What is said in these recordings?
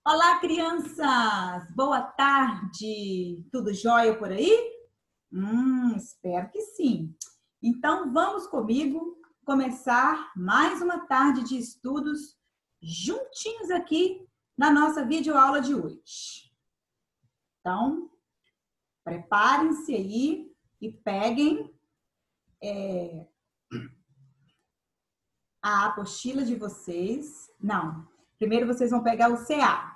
Olá, crianças! Boa tarde! Tudo jóia por aí? Espero que sim. Então, vamos comigo começar mais uma tarde de estudos juntinhos aqui na nossa videoaula de hoje. Então, preparem-se aí e peguem a apostila de vocês. Não, primeiro vocês vão pegar o CA.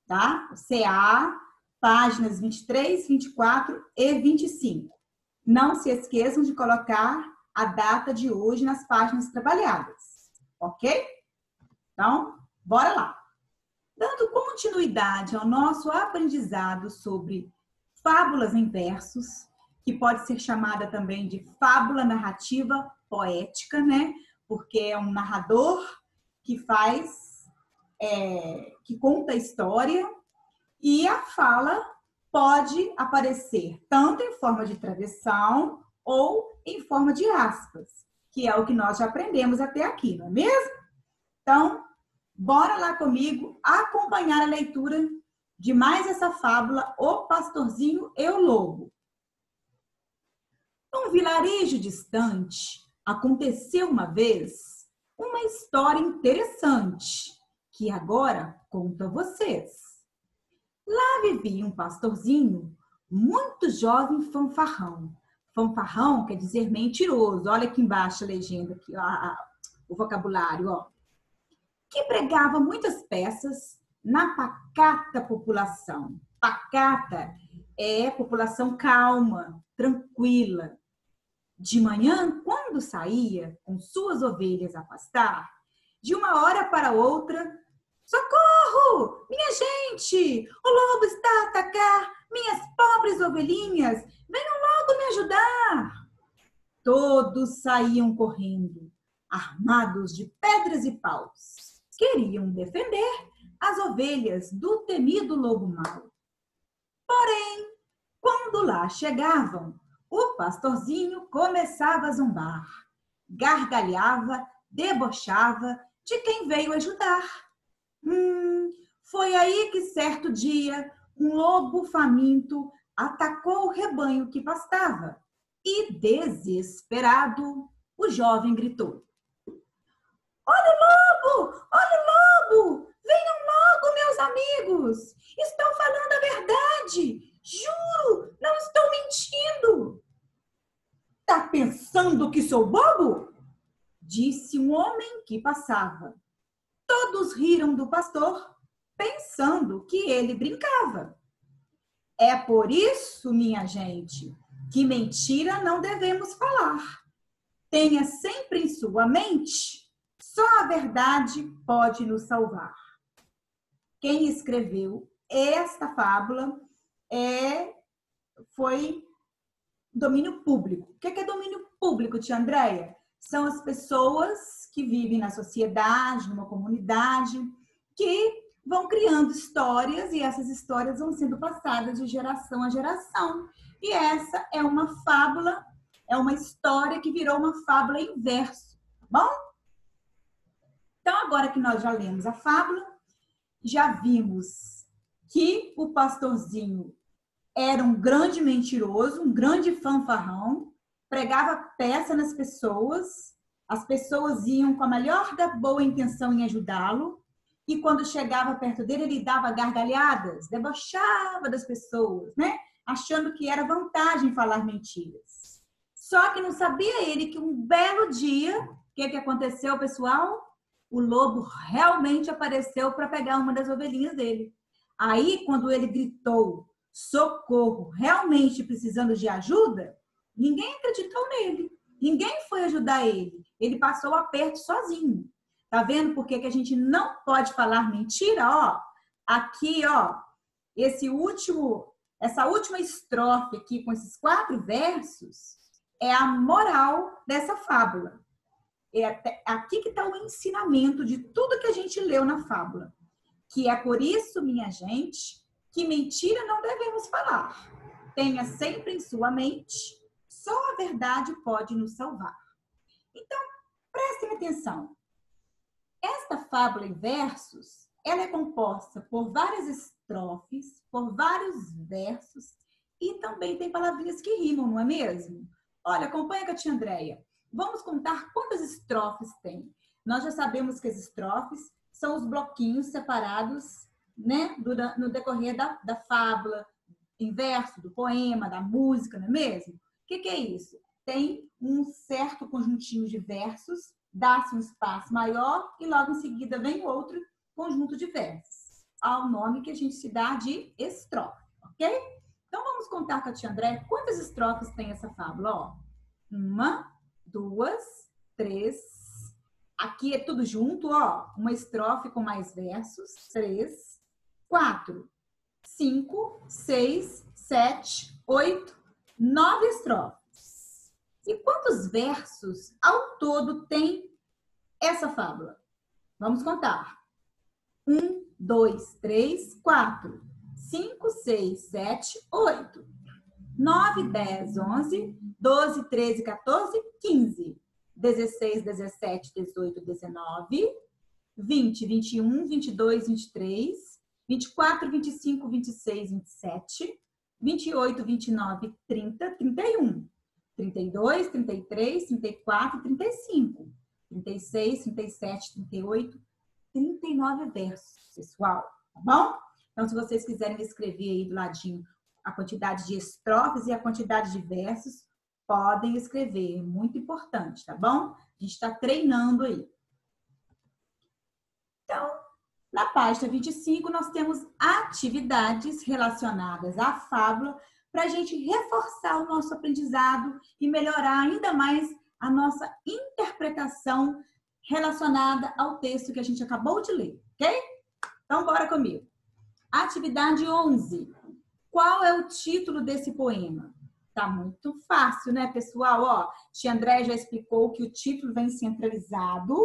Tá? O CA, páginas 23, 24 e 25. Não se esqueçam de colocar a data de hoje nas páginas trabalhadas, ok? Então, bora lá. Dando continuidade ao nosso aprendizado sobre fábulas em versos, que pode ser chamada também de fábula narrativa poética, né? Porque é um narrador que que conta a história, e a fala pode aparecer tanto em forma de travessão ou em forma de aspas, que é o que nós já aprendemos até aqui, não é mesmo? Então, bora lá comigo acompanhar a leitura de mais essa fábula, O Pastorzinho e o Lobo. Num vilarejo distante, aconteceu uma vez uma história interessante, que agora conto a vocês. Lá vivia um pastorzinho, muito jovem fanfarrão. Fanfarrão quer dizer mentiroso. Olha aqui embaixo a legenda, aqui, o vocabulário, ó. Que pregava muitas peças na pacata população. Pacata é população calma, tranquila. De manhã, quando saía com suas ovelhas a pastar, de uma hora para outra, socorro! Minha gente! O lobo está a atacar minhas pobres ovelhinhas! Venham logo me ajudar! Todos saíam correndo, armados de pedras e paus. Queriam defender as ovelhas do temido lobo mau. Porém, quando lá chegavam, o pastorzinho começava a zombar, gargalhava, debochava de quem veio ajudar. Foi aí que certo dia um lobo faminto atacou o rebanho que pastava e, desesperado, o jovem gritou: Olha o lobo! Olha o lobo! Venham logo, meus amigos! Estou falando a verdade! Juro, não estou mentindo! Tá pensando que sou bobo? Disse um homem que passava. Todos riram do pastor, pensando que ele brincava. É por isso, minha gente, que mentira não devemos falar. Tenha sempre em sua mente, só a verdade pode nos salvar. Quem escreveu esta fábula foi domínio público. O que é domínio público, tia Andréia? São as pessoas que vivem na sociedade, numa comunidade, que vão criando histórias e essas histórias vão sendo passadas de geração a geração. E essa é uma fábula, é uma história que virou uma fábula em verso, tá bom? Então, agora que nós já lemos a fábula, já vimos que o pastorzinho era um grande mentiroso, um grande fanfarrão, pregava peça nas pessoas, as pessoas iam com a melhor da boa intenção em ajudá-lo, e quando chegava perto dele, ele dava gargalhadas, debochava das pessoas, né? Achando que era vantagem falar mentiras. Só que não sabia ele que um belo dia, o que aconteceu, pessoal? O lobo realmente apareceu para pegar uma das ovelhinhas dele. Aí, quando ele gritou, socorro, realmente precisando de ajuda, ninguém acreditou nele. Ninguém foi ajudar ele. Ele passou o aperto sozinho. Tá vendo por que a gente não pode falar mentira? Ó, aqui, ó, essa última estrofe aqui com esses 4 versos é a moral dessa fábula. É aqui que está o ensinamento de tudo que a gente leu na fábula. Que é por isso, minha gente, que mentira não devemos falar. Tenha sempre em sua mente, só a verdade pode nos salvar. Então, prestem atenção. Esta fábula em versos ela é composta por várias estrofes, por vários versos e também tem palavrinhas que rimam, não é mesmo? Olha, acompanha com a tia Andréia. Vamos contar quantas estrofes tem. Nós já sabemos que as estrofes são os bloquinhos separados, né, no decorrer da fábula, em verso, do poema, da música, não é mesmo? O que é isso? Tem um certo conjuntinho de versos, dá-se um espaço maior e logo em seguida vem outro conjunto de versos, ao nome que a gente se dá de estrofe, ok? Então vamos contar com a tia André quantas estrofes tem essa fábula, ó. 1, 2, 3. Aqui é tudo junto, ó. Uma estrofe com mais versos. 3, 4, 5, 6, 7, 8, 9 estrofes. E quantos versos ao todo tem essa fábula? Vamos contar. 1, 2, 3, 4, 5, 6, 7, 8, 9, 10, 11, 12, 13, 14, 15, 16, 17, 18, 19, 20, 21, 22, 23, 24, 25, 26, 27, 28, 29, 30, 31, 32, 33, 34, 35, 36, 37, 38, 39 versos, pessoal, tá bom? Então, se vocês quiserem escrever aí do ladinho a quantidade de estrofes e a quantidade de versos, podem escrever, é muito importante, tá bom? A gente está treinando aí. Então, na página 25, nós temos atividades relacionadas à fábula para a gente reforçar o nosso aprendizado e melhorar ainda mais a nossa interpretação relacionada ao texto que a gente acabou de ler, ok? Então, bora comigo. Atividade 11. Qual é o título desse poema? Tá muito fácil, né, pessoal? Ó, tia André já explicou que o título vem centralizado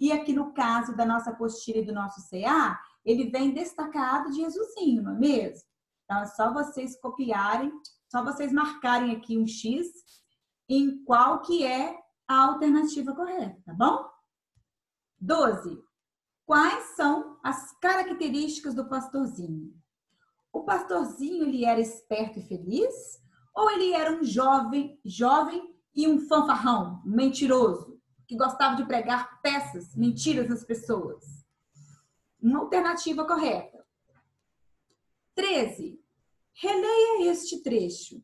e aqui no caso da nossa apostila e do nosso CA, ele vem destacado de azulzinho, não é mesmo? Então, é só vocês copiarem, só vocês marcarem aqui um X em qual que é a alternativa correta, tá bom? 12. Quais são as características do pastorzinho? O pastorzinho, ele era esperto e feliz? Ou ele era um jovem e um fanfarrão, mentiroso, que gostava de pregar peças, mentiras nas pessoas? Uma alternativa correta. 13. Releia este trecho.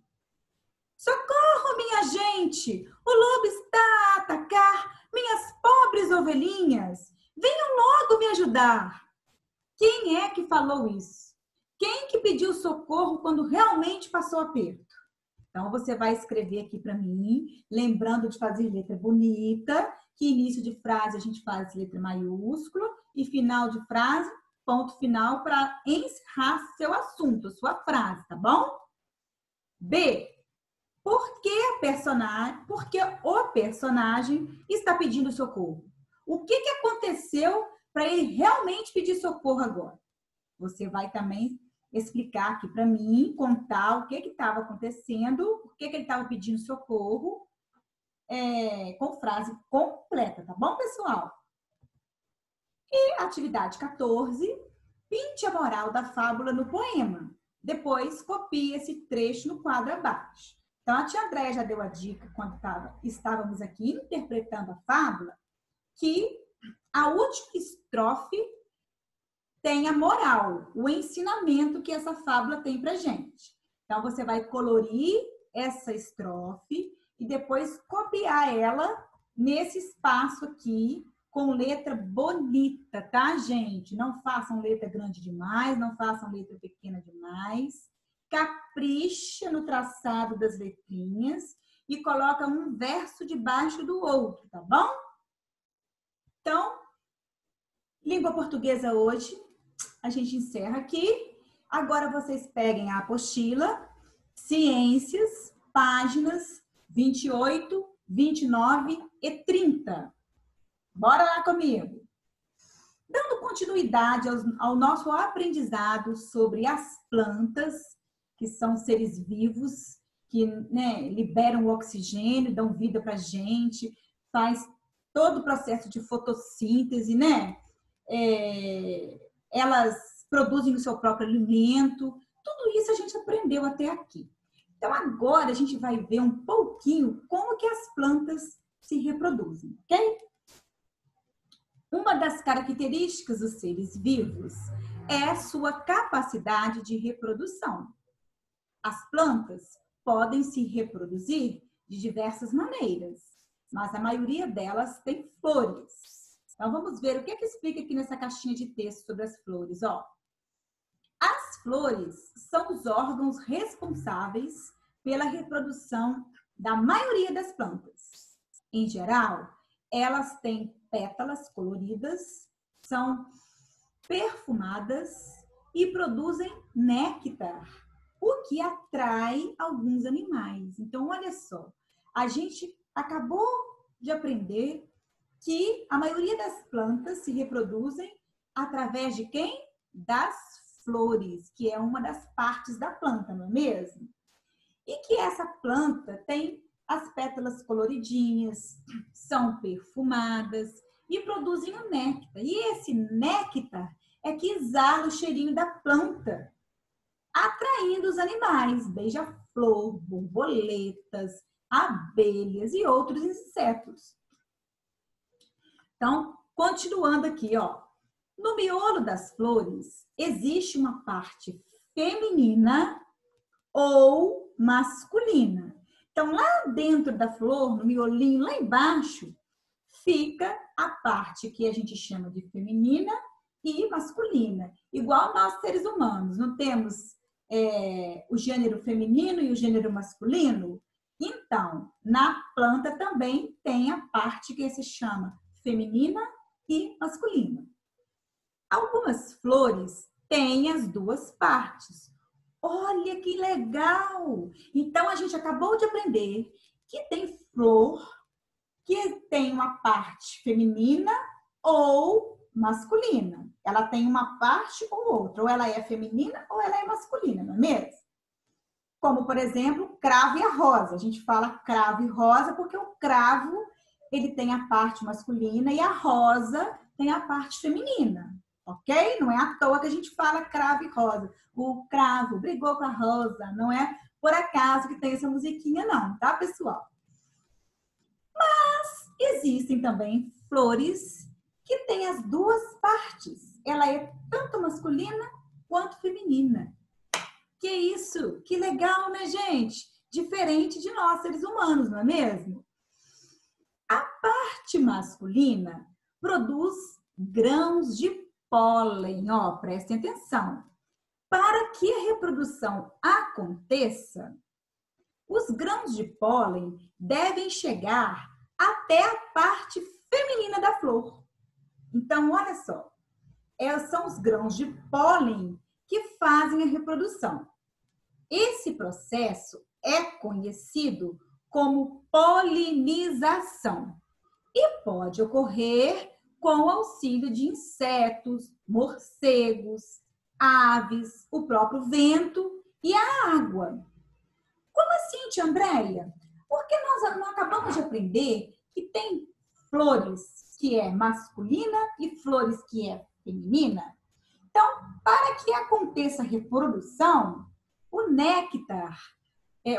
Socorro, minha gente! O lobo está a atacar minhas pobres ovelhinhas. Venham logo me ajudar. Quem é que falou isso? Quem que pediu socorro quando realmente passou aperto? Então, você vai escrever aqui para mim, lembrando de fazer letra bonita, que início de frase a gente faz letra maiúscula e final de frase, ponto final, para encerrar seu assunto, sua frase, tá bom? B. Por que o personagem está pedindo socorro? O que aconteceu para ele realmente pedir socorro agora? Você vai também explicar aqui para mim, contar o que estava acontecendo, por que ele estava pedindo socorro, com frase completa, tá bom, pessoal? E atividade 14, pinte a moral da fábula no poema. Depois, copie esse trecho no quadro abaixo. Então, a tia Andréia já deu a dica, quando estávamos aqui interpretando a fábula, que a última estrofe tem a moral, o ensinamento que essa fábula tem pra gente. Então, você vai colorir essa estrofe e depois copiar ela nesse espaço aqui com letra bonita, tá, gente? Não façam letra grande demais, não façam letra pequena demais. Capricha no traçado das letrinhas e coloca um verso debaixo do outro, tá bom? Então, língua portuguesa hoje, a gente encerra aqui. Agora vocês peguem a apostila, ciências, páginas 28, 29 e 30. Bora lá comigo. Dando continuidade ao nosso aprendizado sobre as plantas, que são seres vivos, que, né, liberam o oxigênio, dão vida para a gente, faz todo o processo de fotossíntese, né? elas produzem o seu próprio alimento. Tudo isso a gente aprendeu até aqui. Então, agora a gente vai ver um pouquinho como que as plantas se reproduzem, ok? Uma das características dos seres vivos é a sua capacidade de reprodução. As plantas podem se reproduzir de diversas maneiras, mas a maioria delas tem flores. Então, vamos ver o que explica aqui nessa caixinha de texto sobre as flores. Ó. As flores são os órgãos responsáveis pela reprodução da maioria das plantas. Em geral, elas têm pétalas coloridas, são perfumadas e produzem néctar, o que atrai alguns animais. Então, olha só, a gente acabou de aprender que a maioria das plantas se reproduzem através de quem? Das flores, que é uma das partes da planta, não é mesmo? E que essa planta tem as pétalas coloridinhas, são perfumadas e produzem o néctar. E esse néctar é que exala o cheirinho da planta, atraindo os animais, beija-flor, borboletas, abelhas e outros insetos. Então, continuando aqui, ó. No miolo das flores existe uma parte feminina ou masculina. Então, lá dentro da flor, no miolinho, lá embaixo, fica a parte que a gente chama de feminina e masculina. Igual nós, seres humanos, não temos o gênero feminino e o gênero masculino? Então, na planta também tem a parte que se chama feminina e masculina. Algumas flores têm as duas partes. Olha que legal! Então, a gente acabou de aprender que tem flor que tem uma parte feminina ou masculina. Ela tem uma parte ou outra. Ou ela é feminina ou ela é masculina, não é mesmo? Como, por exemplo, cravo e a rosa. A gente fala cravo e rosa porque o cravo ele tem a parte masculina e a rosa tem a parte feminina. Ok? Não é à toa que a gente fala cravo e rosa. O cravo brigou com a rosa. Não é por acaso que tem essa musiquinha, não, tá, pessoal? Mas existem também flores que têm as duas partes. Ela é tanto masculina quanto feminina. Que isso? Que legal, né, gente? Diferente de nós, seres humanos, não é mesmo? A parte masculina produz grãos de pólen, ó, prestem atenção. Para que a reprodução aconteça, os grãos de pólen devem chegar até a parte feminina da flor. Então, olha só, são os grãos de pólen que fazem a reprodução. Esse processo é conhecido como polinização e pode ocorrer com o auxílio de insetos, morcegos, aves, o próprio vento e a água. Como assim, tia Andréia? Porque nós não acabamos de aprender que tem flores que é masculina e flores que é feminina. Então, para que aconteça a reprodução, o néctar,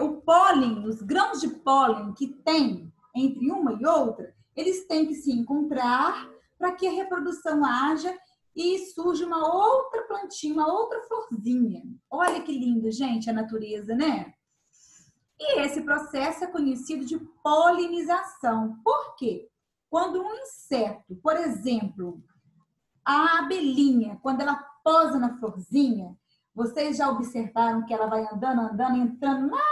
o pólen, os grãos de pólen que tem entre uma e outra, eles têm que se encontrar para que a reprodução haja e surja uma outra plantinha, uma outra florzinha. Olha que lindo, gente, a natureza, né? E esse processo é conhecido de polinização. Por quê? Quando um inseto, por exemplo, a abelhinha, quando ela posa na florzinha, vocês já observaram que ela vai andando, entrando lá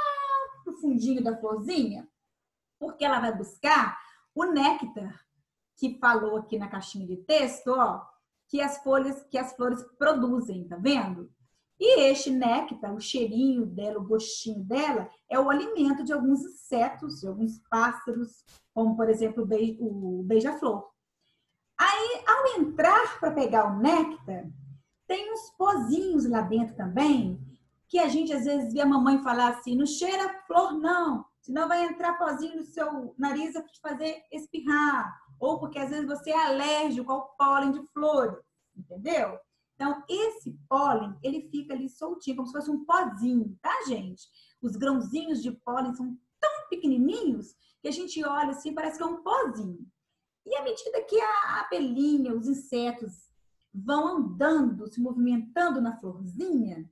no fundinho da florzinha? Porque ela vai buscar o néctar, que falou aqui na caixinha de texto, ó, que as flores produzem, tá vendo? E este néctar, o cheirinho dela, o gostinho dela, é o alimento de alguns insetos, de alguns pássaros, como, por exemplo, o beija-flor. Aí, ao entrar para pegar o néctar, tem uns pozinhos lá dentro também, que a gente às vezes vê a mamãe falar assim, não cheira flor não, senão vai entrar pozinho no seu nariz para te fazer espirrar. Ou porque às vezes você é alérgico ao pólen de flores, entendeu? Então, esse pólen, ele fica ali soltinho, como se fosse um pozinho, tá, gente? Os grãozinhos de pólen são tão pequenininhos que a gente olha assim, parece que é um pozinho. E à medida que a abelhinha, os insetos vão andando, se movimentando na florzinha,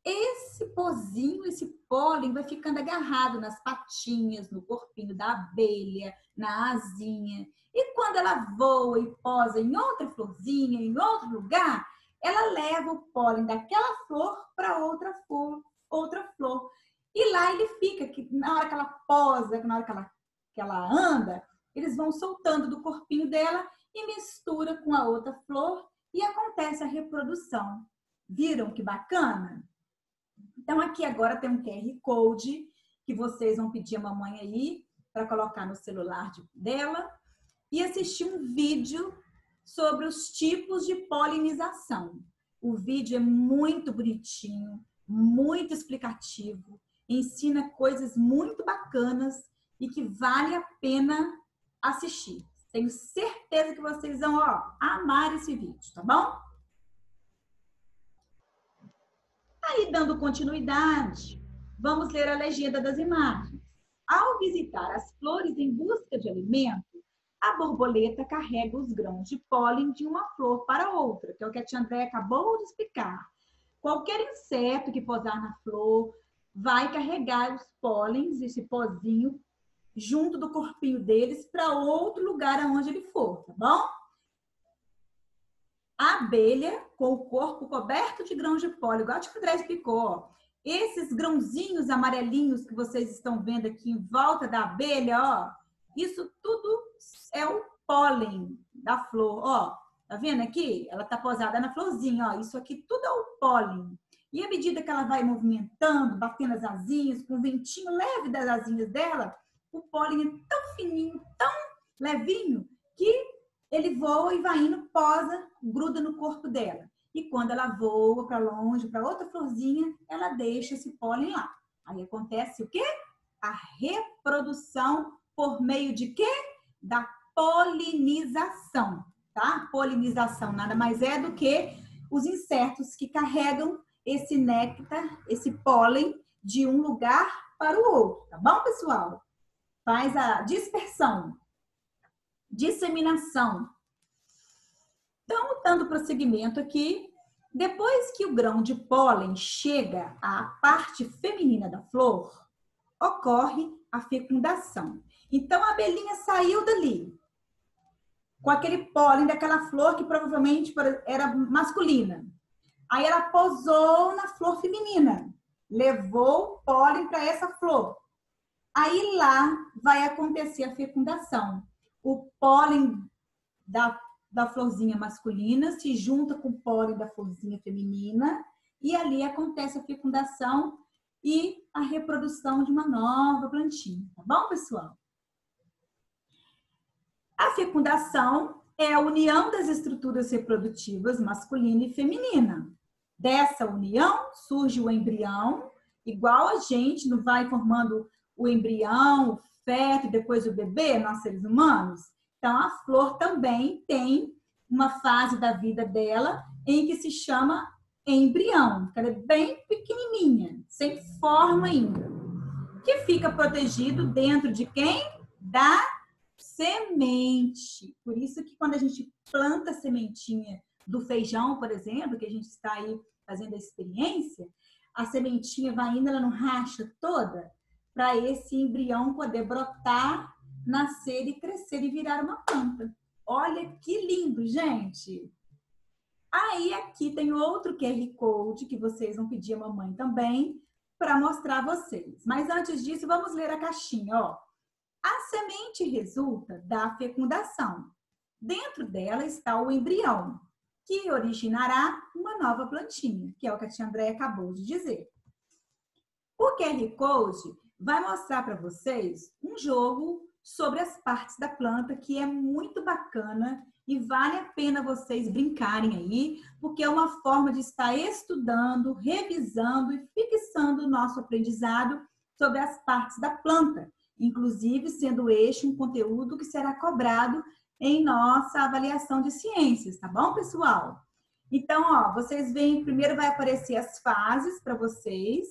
esse pozinho, esse pólen vai ficando agarrado nas patinhas, no corpinho da abelha, na asinha. E quando ela voa e posa em outra florzinha, em outro lugar, ela leva o pólen daquela flor para outra flor. E lá ele fica, que na hora que ela posa, na hora que ela anda, eles vão soltando do corpinho dela e mistura com a outra flor e acontece a reprodução. Viram que bacana? Então, aqui agora tem um QR Code que vocês vão pedir a mamãe aí para colocar no celular dela e assistir um vídeo sobre os tipos de polinização. O vídeo é muito bonitinho, muito explicativo, ensina coisas muito bacanas e que vale a pena assistir. Tenho certeza que vocês vão amar esse vídeo, tá bom? Aí, dando continuidade, vamos ler a legenda das imagens. Ao visitar as flores em busca de alimento, a borboleta carrega os grãos de pólen de uma flor para outra, que é o que a tia Andréia acabou de explicar. Qualquer inseto que posar na flor vai carregar os pólens, esse pozinho, junto do corpinho deles para outro lugar aonde ele for, tá bom? A abelha, com o corpo coberto de grãos de pólen, igual a tia Andréia explicou, esses grãozinhos amarelinhos que vocês estão vendo aqui em volta da abelha, isso tudo é o pólen da flor, tá vendo aqui? Ela tá posada na florzinha, isso aqui tudo é o pólen. E à medida que ela vai movimentando, batendo as asinhas, com o ventinho leve das asinhas dela, o pólen é tão fininho, tão levinho, que ele voa e vai indo, posa, gruda no corpo dela. E quando ela voa para longe, para outra florzinha, ela deixa esse pólen lá. Aí acontece o quê? A reprodução por meio de quê? Da polinização, tá? Polinização nada mais é do que os insetos que carregam esse néctar, esse pólen, de um lugar para o outro, tá bom, pessoal? Faz a dispersão, disseminação. Então, dando prosseguimento aqui, depois que o grão de pólen chega à parte feminina da flor, ocorre a fecundação. Então, a abelhinha saiu dali, com aquele pólen daquela flor que provavelmente era masculina. Aí ela posou na flor feminina, levou o pólen para essa flor. Aí lá vai acontecer a fecundação. O pólen da florzinha masculina se junta com o pólen da florzinha feminina e ali acontece a fecundação e a reprodução de uma nova plantinha, tá bom, pessoal? A fecundação é a união das estruturas reprodutivas masculina e feminina. Dessa união surge o embrião, igual a gente não vai formando o embrião, o feto e depois o bebê, nós seres humanos. Então, a flor também tem uma fase da vida dela em que se chama embrião, que ela é bem pequenininha, sem forma ainda, que fica protegido dentro de quem? Da semente. Por isso que quando a gente planta a sementinha do feijão, por exemplo, que a gente está aí fazendo a experiência, a sementinha vai indo, ela não racha toda, para esse embrião poder brotar, nascer e crescer e virar uma planta. Olha que lindo, gente! Aí aqui tem outro QR Code que vocês vão pedir a mamãe também para mostrar a vocês. Mas antes disso, vamos ler a caixinha, A semente resulta da fecundação. Dentro dela está o embrião, que originará uma nova plantinha, que é o que a tia Andréia acabou de dizer. O QR Code vai mostrar para vocês um jogo sobre as partes da planta que é muito bacana e vale a pena vocês brincarem aí, porque é uma forma de estar estudando, revisando e fixando o nosso aprendizado sobre as partes da planta, inclusive sendo este um conteúdo que será cobrado em nossa avaliação de ciências, tá bom, pessoal? Então, ó, vocês veem, primeiro vai aparecer as fases para vocês.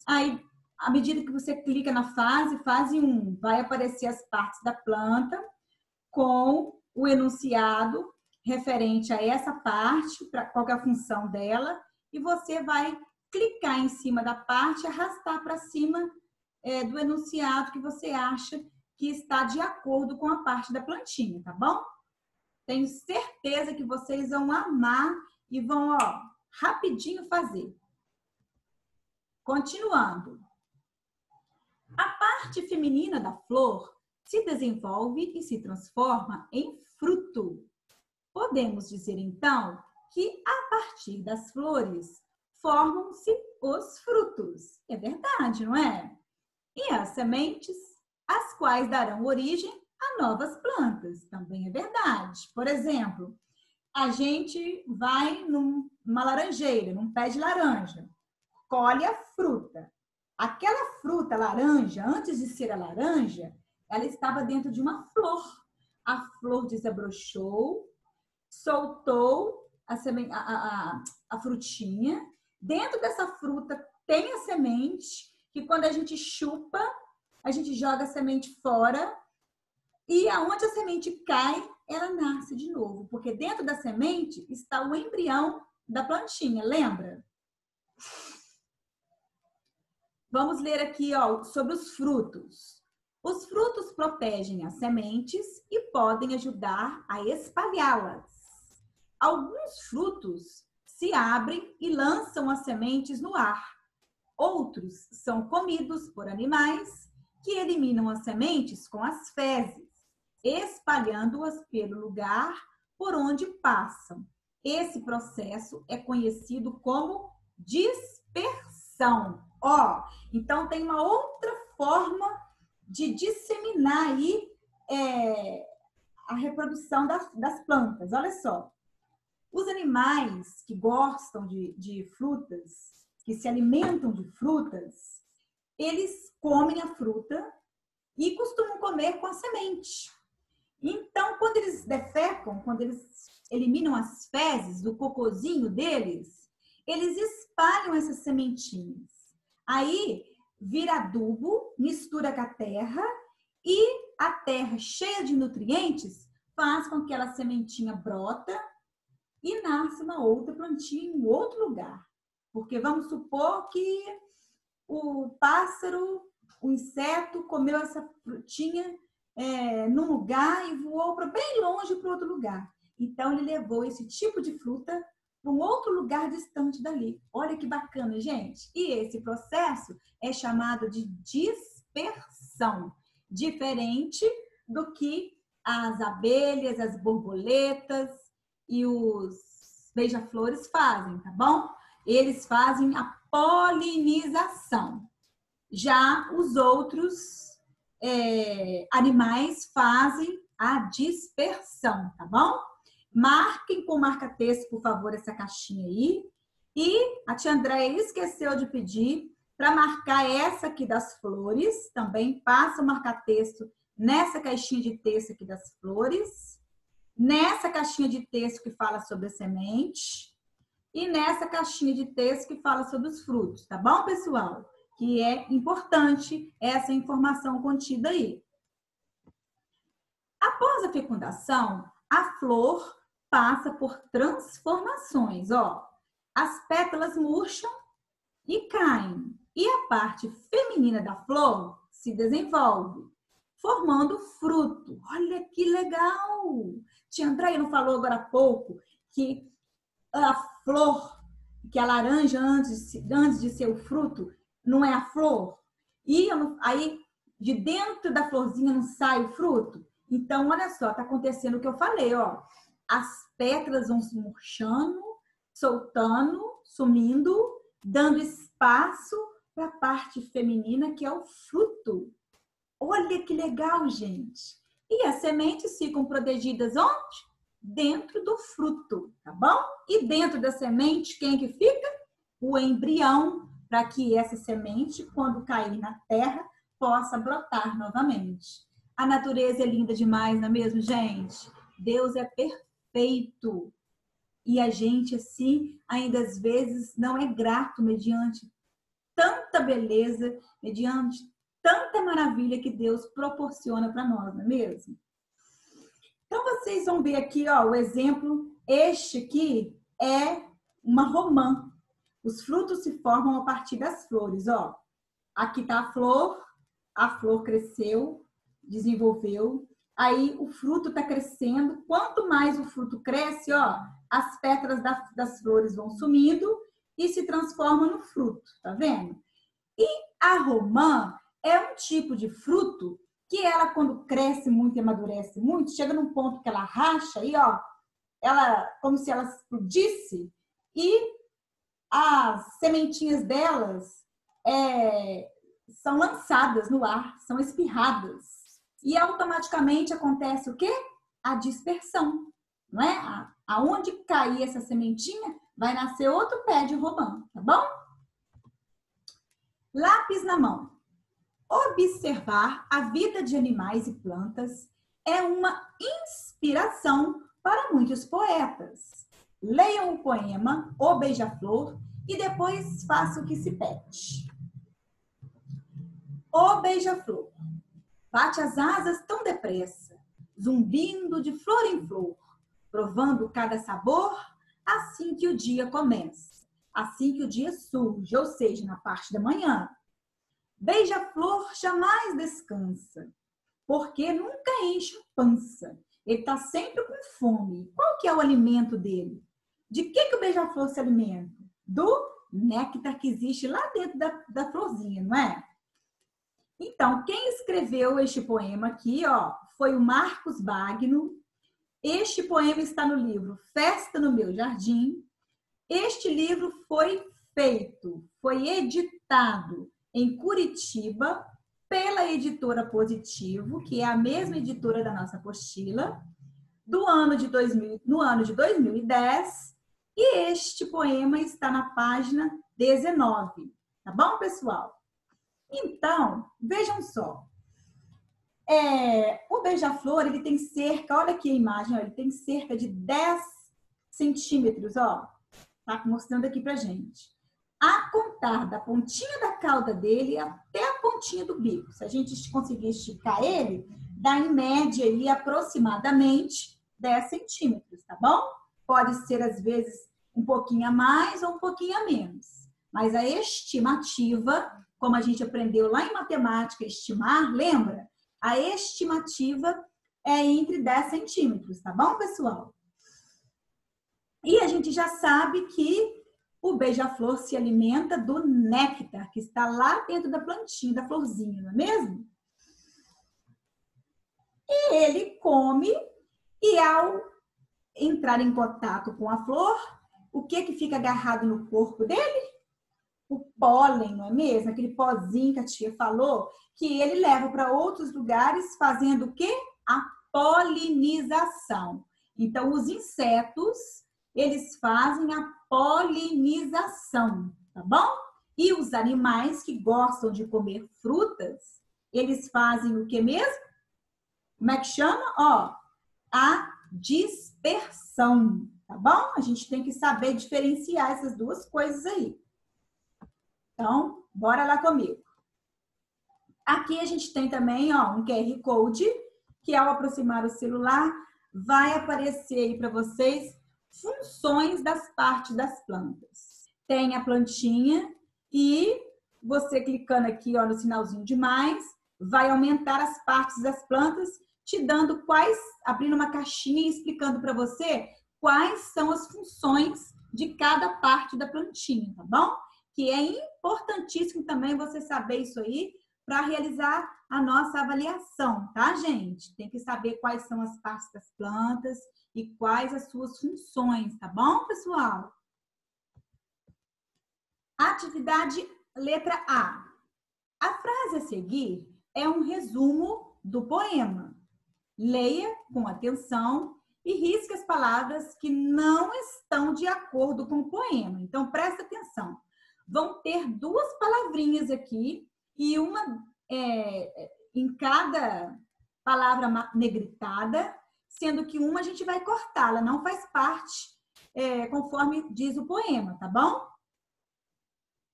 Aí, à medida que você clica na fase 1, vai aparecer as partes da planta com o enunciado referente a essa parte, qual é a função dela, e você vai clicar em cima da parte e arrastar para cima do enunciado que você acha que está de acordo com a parte da plantinha, tá bom? Tenho certeza que vocês vão amar e vão, ó, rapidinho fazer. Continuando. A parte feminina da flor se desenvolve e se transforma em fruto. Podemos dizer, então, que a partir das flores formam-se os frutos. É verdade, não é? E as sementes, as quais darão origem a novas plantas. Também é verdade. Por exemplo, a gente vai numa laranjeira, num pé de laranja, colhe a fruta. Aquela fruta laranja, antes de ser a laranja, ela estava dentro de uma flor. A flor desabrochou, soltou a frutinha. Dentro dessa fruta tem a semente, que quando a gente chupa, a gente joga a semente fora. E aonde a semente cai, ela nasce de novo. Porque dentro da semente está o embrião da plantinha, lembra? Vamos ler aqui, ó, sobre os frutos. Os frutos protegem as sementes e podem ajudar a espalhá-las. Alguns frutos se abrem e lançam as sementes no ar. Outros são comidos por animais que eliminam as sementes com as fezes, espalhando-as pelo lugar por onde passam. Esse processo é conhecido como dispersão. Ó, então tem uma outra forma de disseminar aí a reprodução das plantas. Olha só, os animais que gostam de frutas, que se alimentam de frutas, eles comem a fruta e costumam comer com a semente. Então, quando eles defecam, quando eles eliminam as fezes do cocôzinho deles, eles espalham essas sementinhas. Aí, vira adubo, mistura com a terra e a terra cheia de nutrientes faz com que aquela sementinha brota e nasce uma outra plantinha em outro lugar. Porque vamos supor que o pássaro, o inseto, comeu essa frutinha num lugar e voou para bem longe para outro lugar. Então, ele levou esse tipo de fruta para um outro lugar distante dali. Olha que bacana, gente. E esse processo é chamado de dispersão, diferente do que as abelhas, as borboletas e os beija-flores fazem, tá bom? Eles fazem a polinização. Já os outros animais fazem a dispersão, tá bom? Marquem com marca-texto, por favor, essa caixinha aí. E a tia Andréia esqueceu de pedir para marcar essa aqui das flores. Também passa o marca-texto nessa caixinha de texto aqui das flores. Nessa caixinha de texto que fala sobre a semente. E nessa caixinha de texto que fala sobre os frutos, tá bom, pessoal? Que é importante essa informação contida aí. Após a fecundação, a flor passa por transformações, ó. As pétalas murcham e caem, e a parte feminina da flor se desenvolve, formando fruto. Olha que legal! Tia Andréia não falou agora há pouco que a flor, que a laranja antes de ser o fruto, não é a flor? E aí, de dentro da florzinha não sai o fruto? Então, olha só, está acontecendo o que eu falei, ó. As pétalas vão se murchando, soltando, sumindo, dando espaço para a parte feminina, que é o fruto. Olha que legal, gente. E as sementes ficam protegidas onde? Dentro do fruto, tá bom? E dentro da semente, quem que fica? O embrião, para que essa semente, quando cair na terra, possa brotar novamente. A natureza é linda demais, não é mesmo, gente? Deus é perfeito. E a gente, assim, ainda às vezes não é grato mediante tanta beleza, mediante tanta maravilha que Deus proporciona para nós, não é mesmo? Então, vocês vão ver aqui, ó, o exemplo. Este aqui é uma romã. Os frutos se formam a partir das flores, ó. Aqui está a flor cresceu, desenvolveu, aí o fruto está crescendo. Quanto mais o fruto cresce, ó, as pétalas das flores vão sumindo e se transformam no fruto, tá vendo? E a romã é um tipo de fruto que ela, quando cresce muito e amadurece muito, chega num ponto que ela racha aí, ó, ela, como se ela explodisse, e as sementinhas delas são lançadas no ar, são espirradas. E automaticamente acontece o quê? A dispersão, não é? Aonde cair essa sementinha, vai nascer outro pé de romã, tá bom? Lápis na mão. Observar a vida de animais e plantas é uma inspiração para muitos poetas. Leiam o poema O Beija-Flor e depois façam o que se pede. O beija-flor bate as asas tão depressa, zumbindo de flor em flor, provando cada sabor, assim que o dia começa, assim que o dia surge, ou seja, na parte da manhã. Beija-flor jamais descansa, porque nunca enche a pança. Ele está sempre com fome. Qual que é o alimento dele? De que o beija-flor se alimenta? Do néctar que existe lá dentro da florzinha, não é? Então, quem escreveu este poema aqui, ó, foi o Marcos Bagno. Este poema está no livro Festa no Meu Jardim. Este livro foi editado em Curitiba pela editora Positivo, que é a mesma editora da nossa apostila, no ano de 2010, e este poema está na página 19, tá bom, pessoal? Então, vejam só, o beija-flor, ele tem cerca, olha aqui a imagem, ó, ele tem cerca de 10 centímetros, ó, tá mostrando aqui pra gente. A contar da pontinha da cauda dele até a pontinha do bico. Se a gente conseguir esticar ele, dá em média aí aproximadamente 10 centímetros, tá bom? Pode ser, às vezes, um pouquinho a mais ou um pouquinho a menos. Mas a estimativa, como a gente aprendeu lá em matemática, estimar, lembra? A estimativa é entre 10 centímetros, tá bom, pessoal? E a gente já sabe que o beija-flor se alimenta do néctar que está lá dentro da plantinha, da florzinha, não é mesmo? E ele come, e ao entrar em contato com a flor, o que fica agarrado no corpo dele? O pólen, não é mesmo? Aquele pozinho que a tia falou, que ele leva para outros lugares fazendo o quê? A polinização. Então, os insetos, eles fazem a polinização, tá bom? E os animais que gostam de comer frutas, eles fazem o que mesmo? Como é que chama? Ó, a dispersão, tá bom? A gente tem que saber diferenciar essas duas coisas aí. Então, bora lá comigo. Aqui a gente tem também, ó, um QR Code, que ao aproximar o celular, vai aparecer aí para vocês funções das partes das plantas. Tem a plantinha e você clicando aqui, ó, no sinalzinho de mais, vai aumentar as partes das plantas, te dando abrindo uma caixinha e explicando para você quais são as funções de cada parte da plantinha, tá bom? Que é importantíssimo também você saber isso aí para realizar a nossa avaliação, tá, gente? Tem que saber quais são as partes das plantas e quais as suas funções, tá bom, pessoal? Atividade letra A. A frase a seguir é um resumo do poema. Leia com atenção e risque as palavras que não estão de acordo com o poema. Então, presta atenção. Vão ter duas palavrinhas aqui e uma em cada palavra negritada, sendo que uma a gente vai cortar, ela não faz parte conforme diz o poema, tá bom?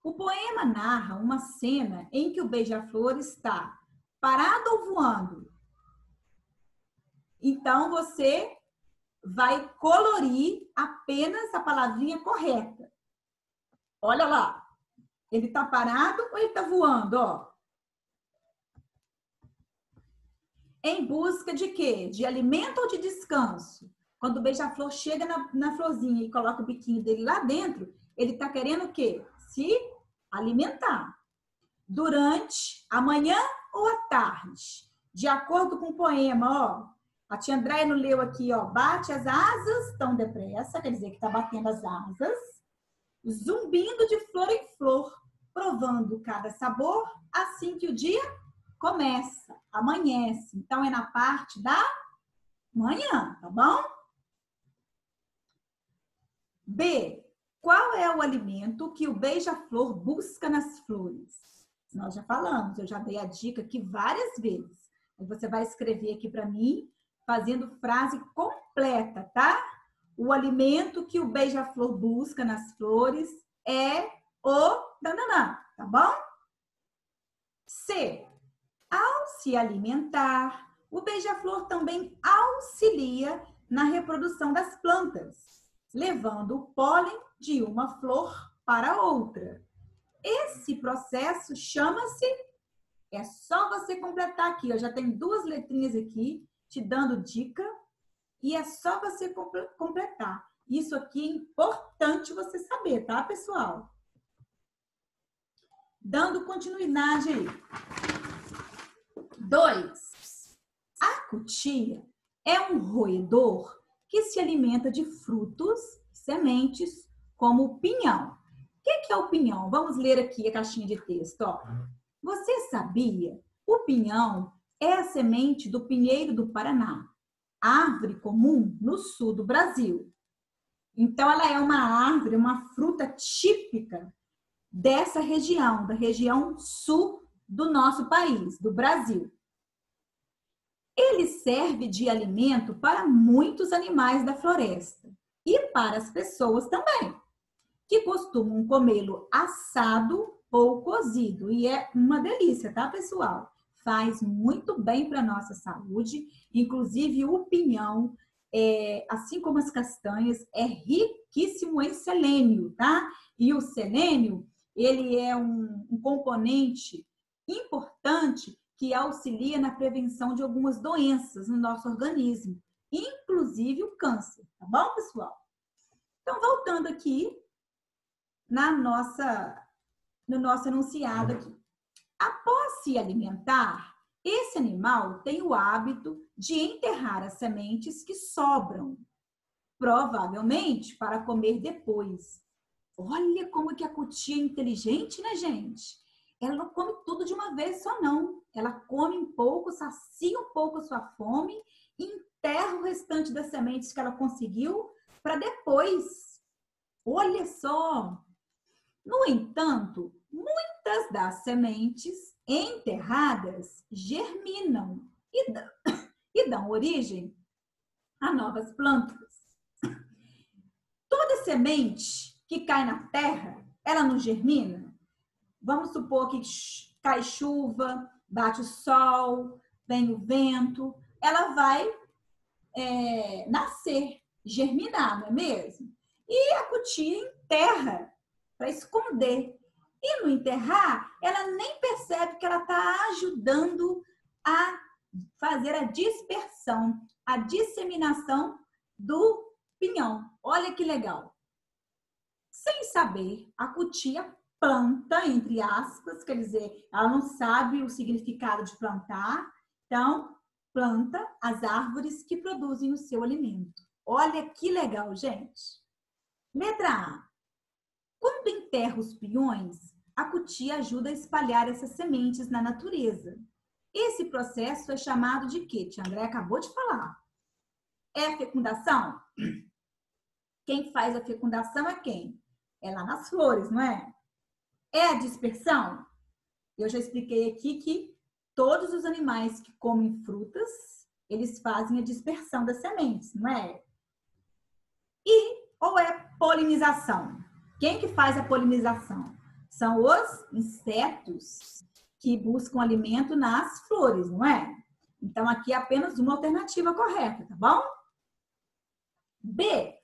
O poema narra uma cena em que o beija-flor está parado ou voando. Então, você vai colorir apenas a palavrinha correta. Olha lá. Ele está parado ou ele está voando? Ó. Em busca de quê? De alimento ou de descanso? Quando o beija-flor chega na florzinha e coloca o biquinho dele lá dentro, ele está querendo o quê? Se alimentar. Durante a manhã ou a tarde? De acordo com o poema, ó. A tia Andréia não leu aqui, ó. Bate as asas tão depressa, quer dizer que está batendo as asas. Zumbindo de flor em flor, provando cada sabor, assim que o dia começa, amanhece. Então, é na parte da manhã, tá bom? B. Qual é o alimento que o beija-flor busca nas flores? Nós já falamos, eu já dei a dica aqui várias vezes. Você vai escrever aqui para mim, fazendo frase completa, tá? O alimento que o beija-flor busca nas flores é o dananã, tá bom? C. Ao se alimentar, o beija-flor também auxilia na reprodução das plantas, levando o pólen de uma flor para outra. Esse processo chama-se... É só você completar aqui. Eu já tenho 2 letrinhas aqui, te dando dica. E é só você completar. Isso aqui é importante você saber, tá, pessoal? Dando continuidade aí. 2. A cutia é um roedor que se alimenta de frutos, sementes, como o pinhão. O que é o pinhão? Vamos ler aqui a caixinha de texto. Ó. Você sabia? O pinhão é a semente do pinheiro do Paraná, árvore comum no sul do Brasil. Então, ela é uma árvore, uma fruta típica dessa região, da região sul do nosso país, do Brasil. Ele serve de alimento para muitos animais da floresta e para as pessoas também, que costumam comê-lo assado ou cozido. E é uma delícia, tá, pessoal? Faz muito bem para a nossa saúde. Inclusive, o pinhão, assim como as castanhas, é riquíssimo em selênio, tá? E o selênio, ele é um componente importante que auxilia na prevenção de algumas doenças no nosso organismo, inclusive o câncer, tá bom, pessoal? Então, voltando aqui no nosso enunciado aqui. Após se alimentar, esse animal tem o hábito de enterrar as sementes que sobram, provavelmente para comer depois. Olha como que a cutia é inteligente, né, gente? Ela não come tudo de uma vez só, não. Ela come um pouco, sacia um pouco a sua fome e enterra o restante das sementes que ela conseguiu para depois. Olha só! No entanto, muitas das sementes enterradas germinam e dão origem a novas plantas. Toda semente que cai na terra, ela não germina? Vamos supor que cai chuva, bate o sol, vem o vento, ela vai nascer, germinar, não é mesmo? E a cutia enterra para esconder. E no enterrar, ela nem percebe que ela está ajudando a fazer a dispersão, a disseminação do pinhão. Olha que legal. Sem saber, a cutia planta, entre aspas, quer dizer, ela não sabe o significado de plantar, então planta as árvores que produzem o seu alimento. Olha que legal, gente. Letra A. Quando enterra os pinhões, a cutia ajuda a espalhar essas sementes na natureza. Esse processo é chamado de quê? Tia André acabou de falar. É fecundação? Quem faz a fecundação é quem? É lá nas flores, não é? É a dispersão? Eu já expliquei aqui que todos os animais que comem frutas, eles fazem a dispersão das sementes, não é? E ou é polinização? Quem que faz a polinização? São os insetos que buscam alimento nas flores, não é? Então, aqui é apenas uma alternativa correta, tá bom? B.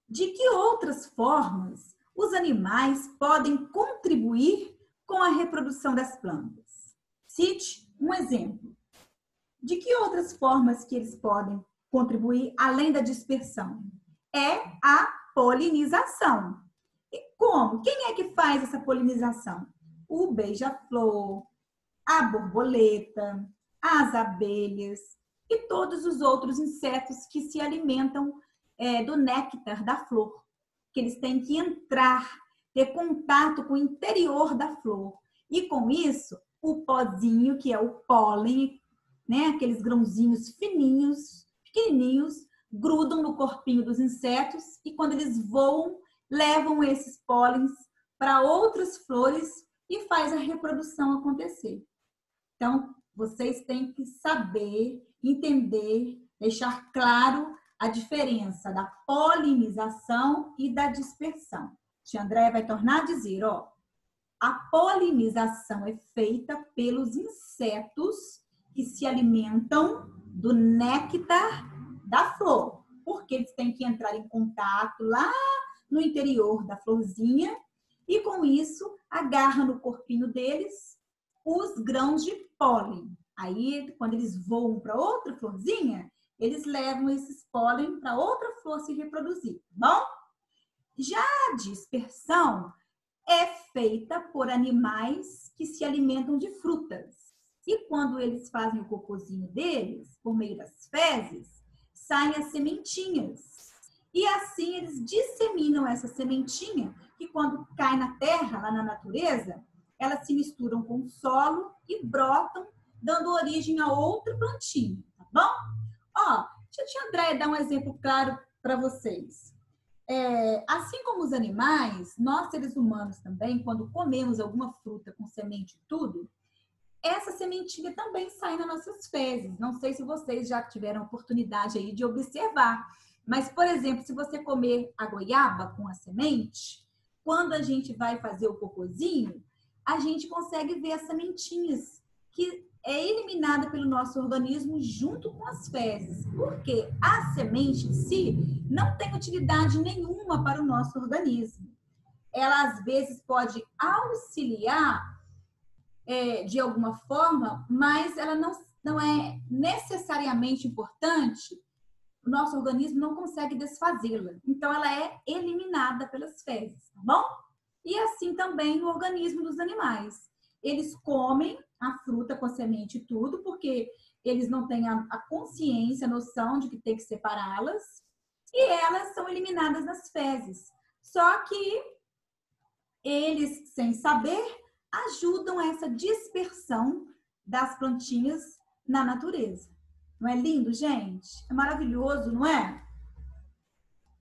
De que outras formas os animais podem contribuir com a reprodução das plantas? Cite um exemplo. De que outras formas que eles podem contribuir além da dispersão? É a polinização. E como? Quem é que faz essa polinização? O beija-flor, a borboleta, as abelhas e todos os outros insetos que se alimentam do néctar da flor, que eles têm que entrar, ter contato com o interior da flor. E com isso, o pozinho, que é o pólen, né, aqueles grãozinhos fininhos, pequenininhos, grudam no corpinho dos insetos e quando eles voam, levam esses pólens para outras flores e faz a reprodução acontecer. Então, vocês têm que saber, entender, deixar claro a diferença da polinização e da dispersão. Tia Andréia vai tornar a dizer, ó, a polinização é feita pelos insetos que se alimentam do néctar da flor, porque eles têm que entrar em contato lá no interior da florzinha e com isso agarra no corpinho deles os grãos de pólen. Aí, quando eles voam para outra florzinha, eles levam esses pólen para outra flor se reproduzir, tá bom? Já a dispersão é feita por animais que se alimentam de frutas. E quando eles fazem o cocôzinho deles, por meio das fezes, saem as sementinhas. E assim eles disseminam essa sementinha, que quando cai na terra, lá na natureza, elas se misturam com o solo e brotam, dando origem a outra plantinha, tá bom? Ó, deixa a tia Andréia dar um exemplo claro para vocês. Assim como os animais, nós seres humanos também, quando comemos alguma fruta com semente e tudo, essa sementinha também sai nas nossas fezes. Não sei se vocês já tiveram oportunidade aí de observar, mas, por exemplo, se você comer a goiaba com a semente, quando a gente vai fazer o cocôzinho, a gente consegue ver as sementinhas que é eliminada pelo nosso organismo junto com as fezes, porque a semente em si não tem utilidade nenhuma para o nosso organismo. Ela, às vezes, pode auxiliar de alguma forma, mas ela não é necessariamente importante, o nosso organismo não consegue desfazê-la. Então, ela é eliminada pelas fezes, tá bom? E assim também no organismo dos animais. Eles comem a fruta com a semente e tudo, porque eles não têm a consciência, a noção de que tem que separá-las, e elas são eliminadas nas fezes. Só que eles, sem saber, ajudam essa dispersão das plantinhas na natureza. Não é lindo, gente? É maravilhoso, não é?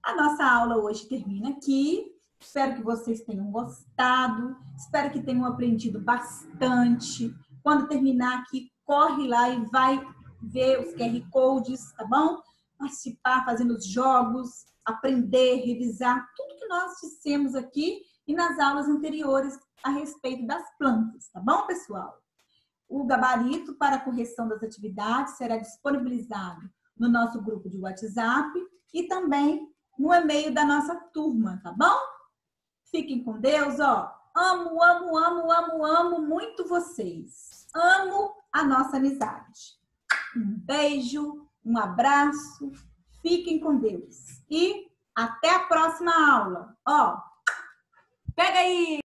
A nossa aula hoje termina aqui. Espero que vocês tenham gostado. Espero que tenham aprendido bastante. Quando terminar aqui, corre lá e vai ver os QR Codes, tá bom? Participar, fazendo os jogos, aprender, revisar tudo que nós dissemos aqui e nas aulas anteriores a respeito das plantas, tá bom, pessoal? O gabarito para a correção das atividades será disponibilizado no nosso grupo de WhatsApp e também no e-mail da nossa turma, tá bom? Fiquem com Deus, ó. Amo, amo, amo, amo, amo muito vocês. Amo a nossa amizade. Um beijo, um abraço. Fiquem com Deus. E até a próxima aula. Ó, pega aí!